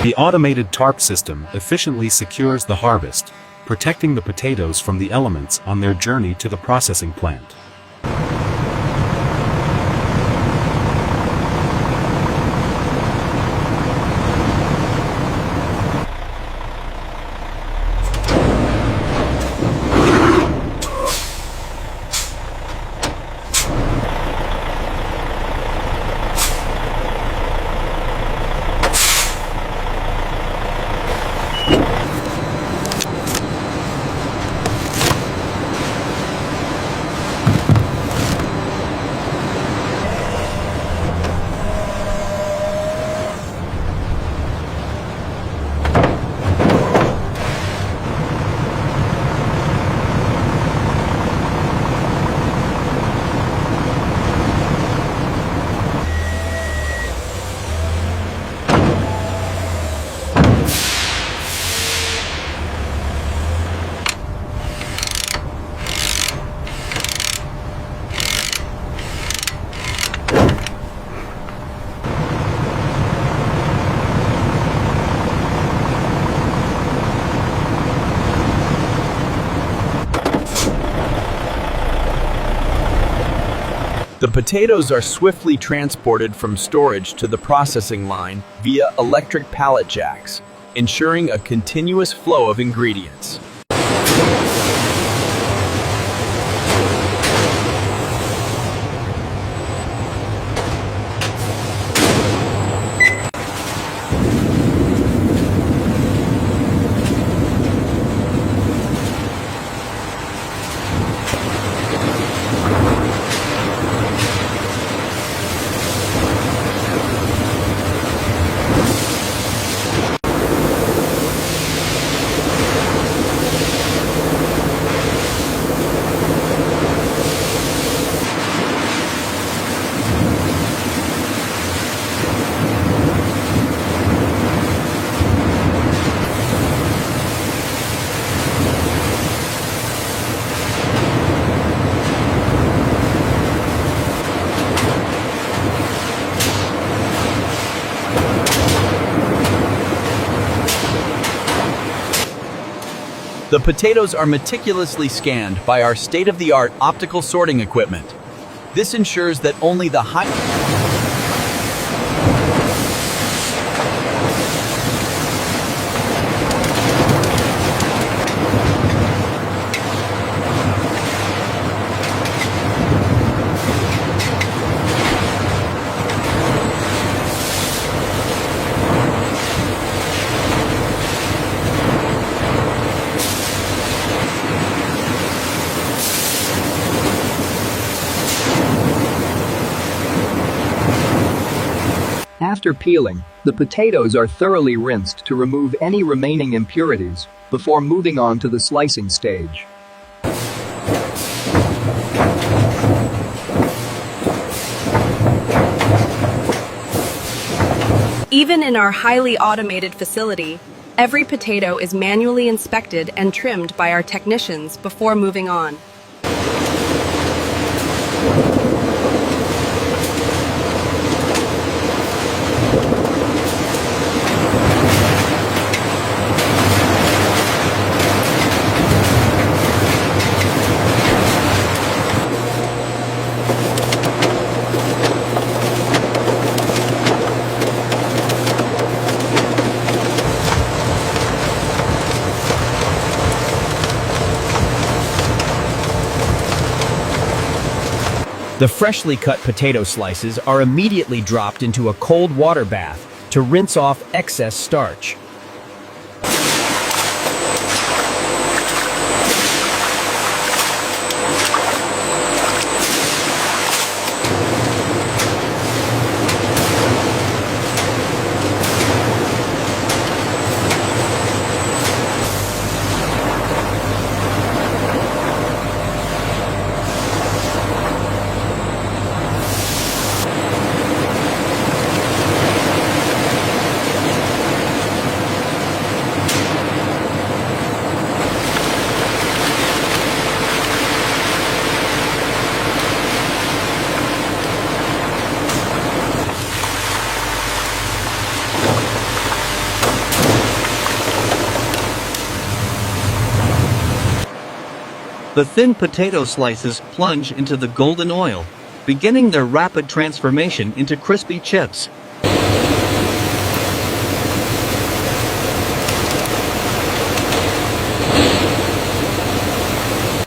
The automated tarp system efficiently secures the harvest, protecting the potatoes from the elements on their journey to the processing plant. The potatoes are swiftly transported from storage to the processing line via electric pallet jacks, ensuring a continuous flow of ingredients. The potatoes are meticulously scanned by our state-of-the-art optical sorting equipment. This ensures that only the high... After peeling, the potatoes are thoroughly rinsed to remove any remaining impurities before moving on to the slicing stage. Even in our highly automated facility, every potato is manually inspected and trimmed by our technicians before moving on. The freshly cut potato slices are immediately dropped into a cold water bath to rinse off excess starch. The thin potato slices plunge into the golden oil, beginning their rapid transformation into crispy chips.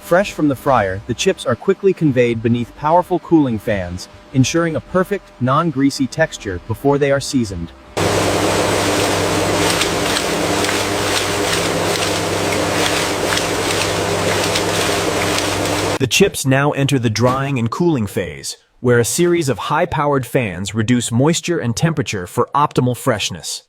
Fresh from the fryer, the chips are quickly conveyed beneath powerful cooling fans, ensuring a perfect, non-greasy texture before they are seasoned. The chips now enter the drying and cooling phase, where a series of high-powered fans reduce moisture and temperature for optimal freshness.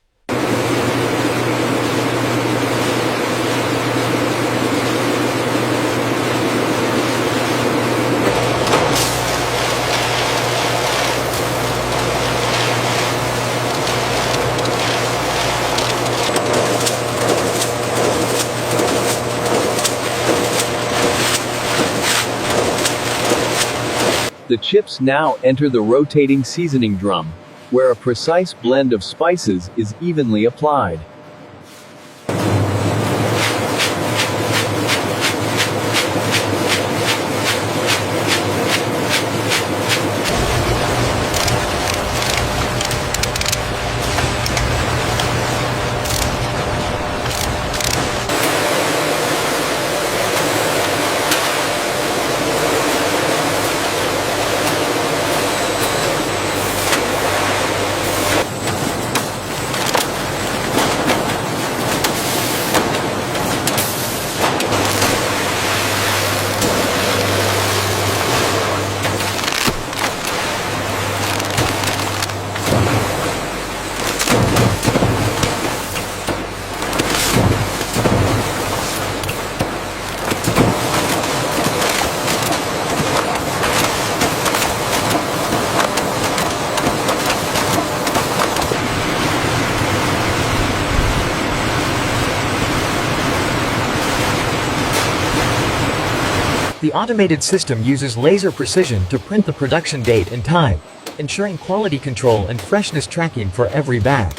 The chips now enter the rotating seasoning drum, where a precise blend of spices is evenly applied. The automated system uses laser precision to print the production date and time, ensuring quality control and freshness tracking for every bag.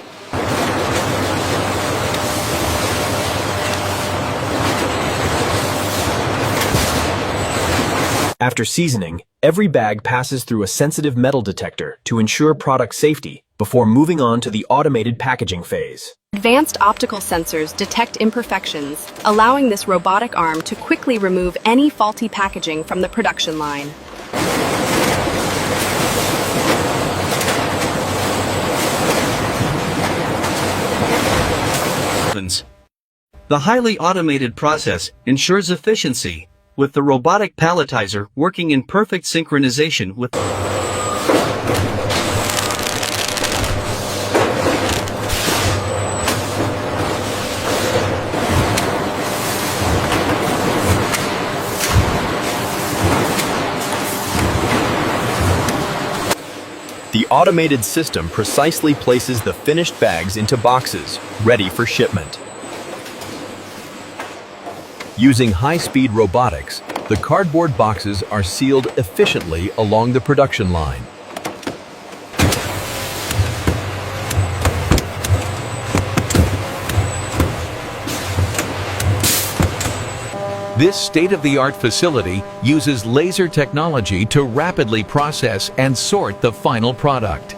After seasoning, every bag passes through a sensitive metal detector to ensure product safety before moving on to the automated packaging phase. Advanced optical sensors detect imperfections, allowing this robotic arm to quickly remove any faulty packaging from the production line. The highly automated process ensures efficiency, with the robotic palletizer working in perfect synchronization with The automated system precisely places the finished bags into boxes, ready for shipment. Using high-speed robotics, the cardboard boxes are sealed efficiently along the production line. This state-of-the-art facility uses laser technology to rapidly process and sort the final product.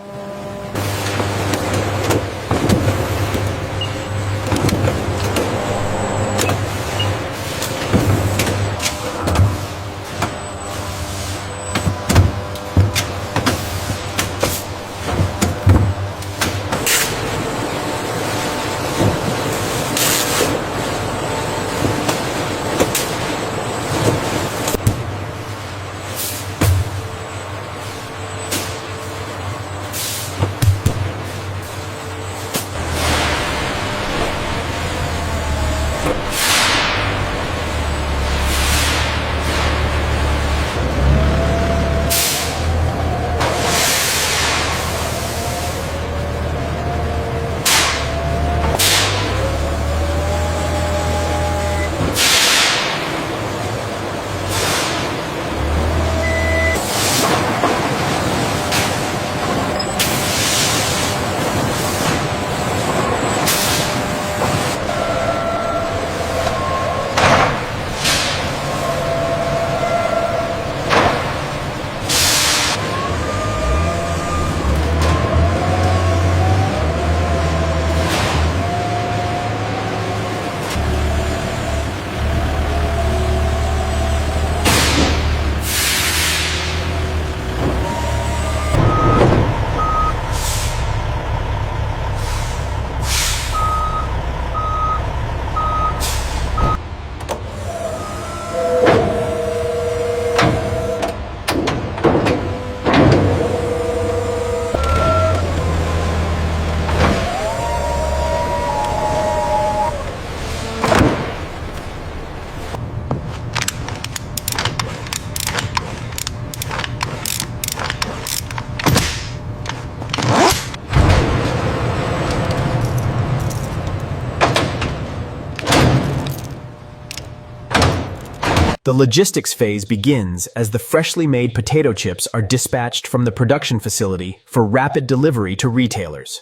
The logistics phase begins as the freshly made potato chips are dispatched from the production facility for rapid delivery to retailers.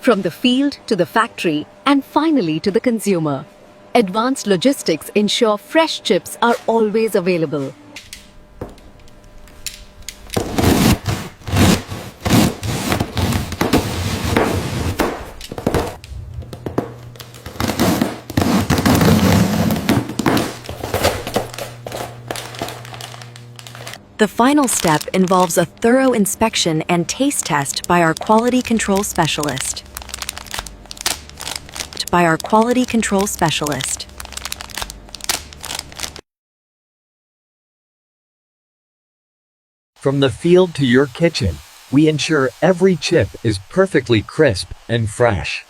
From the field to the factory and finally to the consumer, advanced logistics ensure fresh chips are always available. The final step involves a thorough inspection and taste test by our quality control specialist. From the field to your kitchen, we ensure every chip is perfectly crisp and fresh.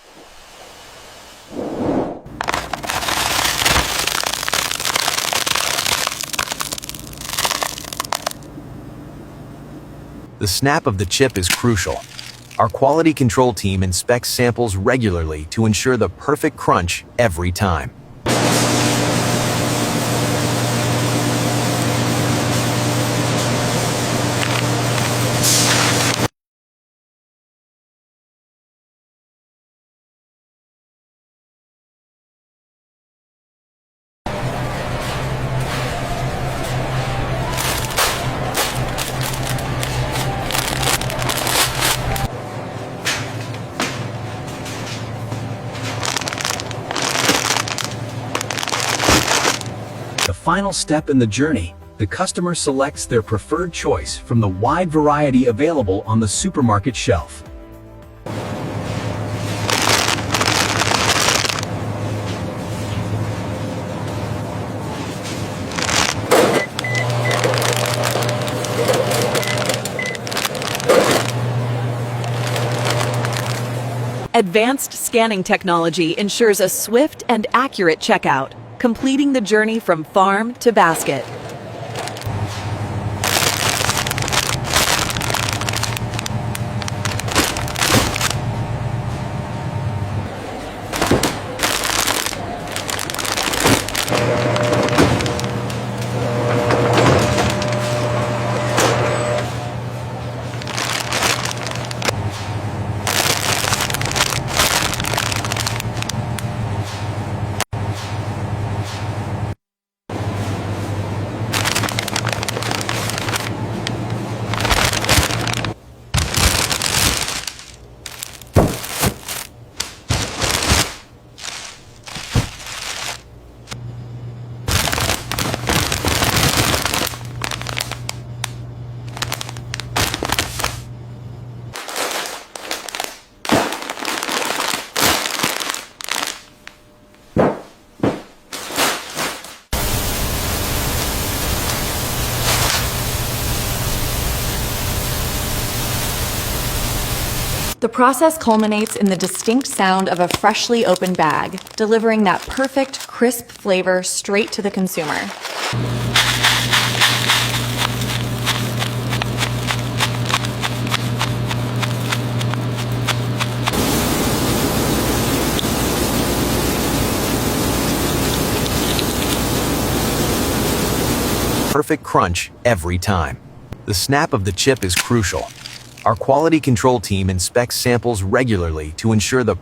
The snap of the chip is crucial. Our quality control team inspects samples regularly to ensure the perfect crunch every time. The final step in the journey, the customer selects their preferred choice from the wide variety available on the supermarket shelf. Advanced scanning technology ensures a swift and accurate checkout, completing the journey from farm to basket. The process culminates in the distinct sound of a freshly opened bag, delivering that perfect, crisp flavor straight to the consumer. Perfect crunch every time. The snap of the chip is crucial. Our quality control team inspects samples regularly to ensure the